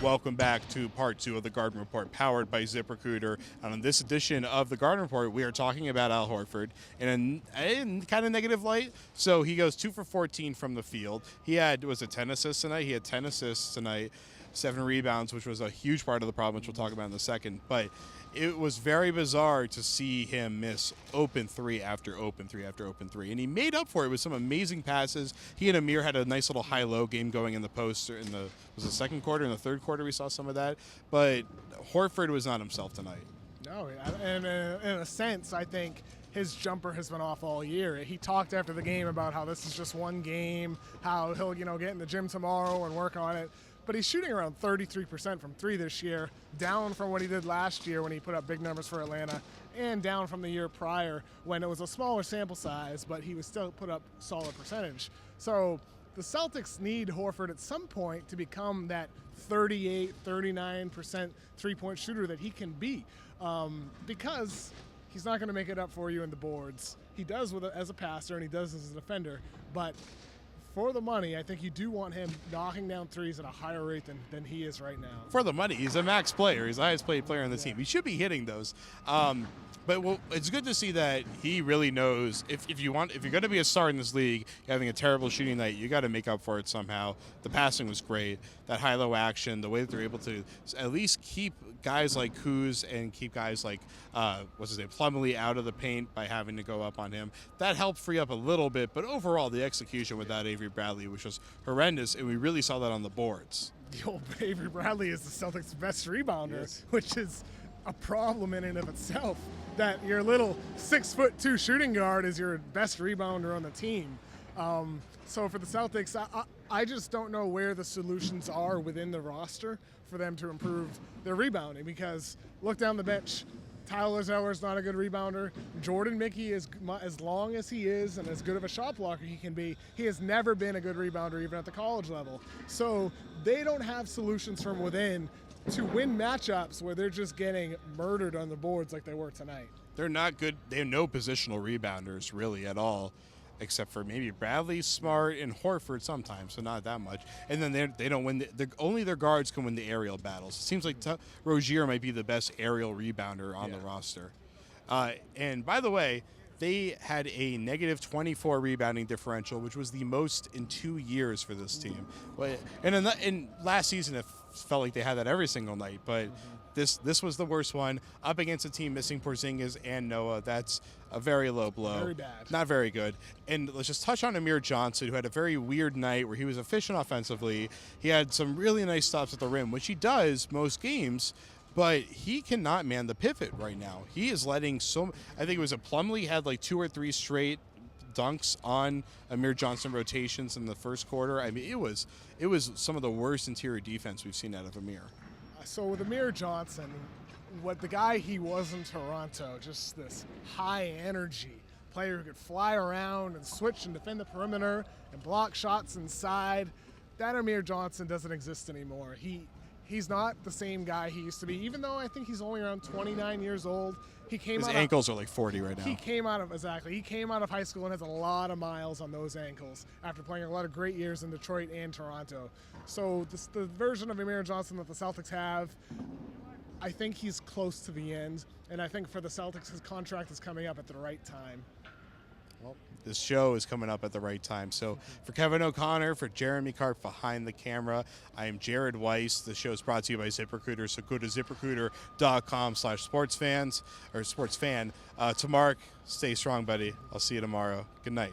Welcome back to part 2 of the Garden Report, powered by ZipRecruiter. And on this edition of the Garden Report, we are talking about Al Horford in a kind of negative light. So he goes 2 for 14 from the field. He had, was it 10 assists tonight? He had 10 assists tonight, 7 rebounds, which was a huge part of the problem, which we'll talk about in a second. But it was very bizarre to see him miss open 3 after open 3 after open 3. And he made up for it with some amazing passes. He and Amir had a nice little high-low game going in the post in the second quarter. In the third quarter, we saw some of that. But Horford was not himself tonight. No, and in a sense, I think his jumper has been off all year. He talked after the game about how this is just one game, how he'll get in the gym tomorrow and work on it. But he's shooting around 33% from 3 this year, down from what he did last year when he put up big numbers for Atlanta, and down from the year prior when it was a smaller sample size, but he was still put up solid percentage. So the Celtics need Horford at some point to become that 38, 39% three-point shooter that he can be, because he's not going to make it up for you in the boards. He does as a passer and he does as a defender, but for the money, I think you do want him knocking down threes at a higher rate than he is right now. For the money, he's a max player. He's the highest paid player on the team. He should be hitting those. But it's good to see that he really knows if you're going to be a star in this league, you're having a terrible shooting night, you got to make up for it somehow. The passing was great. That high-low action, the way that they're able to at least keep guys like Kuz and keep guys like Plumlee out of the paint by having to go up on him. That helped free up a little bit, but overall the execution without Avery Bradley, which was horrendous, and we really saw that on the boards. The old Avery Bradley is the Celtics' best rebounder, yes, which is a problem in and of itself. That your little 6'2" shooting guard is your best rebounder on the team. So for the Celtics, I just don't know where the solutions are within the roster for them to improve their rebounding, because look down the bench. Tyler Zeller's not a good rebounder. Jordan Mickey, as long as he is and as good of a shot blocker he can be, he has never been a good rebounder even at the college level. So they don't have solutions from within to win matchups where they're just getting murdered on the boards like they were tonight. They're not good. They have no positional rebounders really at all, except for maybe Bradley, Smart, and Horford sometimes, so not that much. And then they don't win. Only their guards can win the aerial battles. It seems like Rozier might be the best aerial rebounder on the roster. And by the way, they had a negative 24 rebounding differential, which was the most in 2 years for this team. And in last season, it felt like they had that every single night, but this was the worst one. Up against a team missing Porzingis and Noah, that's a very low blow. Very bad. Not very good. And let's just touch on Amir Johnson, who had a very weird night where he was efficient offensively. He had some really nice stops at the rim, which he does most games, but he cannot man the pivot right now. He is letting I think it was Plumlee had like 2 or 3 straight dunks on Amir Johnson rotations in the first quarter. I mean, it was some of the worst interior defense we've seen out of Amir. So with Amir Johnson, what the guy he was in Toronto, just this high energy player who could fly around and switch and defend the perimeter and block shots inside, that Amir Johnson doesn't exist anymore. He's not the same guy he used to be, even though I think he's only around 29 years old. His ankles are like 40 right now. He came out of high school and has a lot of miles on those ankles after playing a lot of great years in Detroit and Toronto. So the version of Amir Johnson that the Celtics have, I think he's close to the end. And I think for the Celtics, his contract is coming up at the right time. Well, this show is coming up at the right time. So for Kevin O'Connor, for Jeremy Karpf behind the camera, I am Jared Weiss. The show is brought to you by ZipRecruiter. So go to ZipRecruiter.com/sportsfans or sportsfan. To Mark, stay strong, buddy. I'll see you tomorrow. Good night.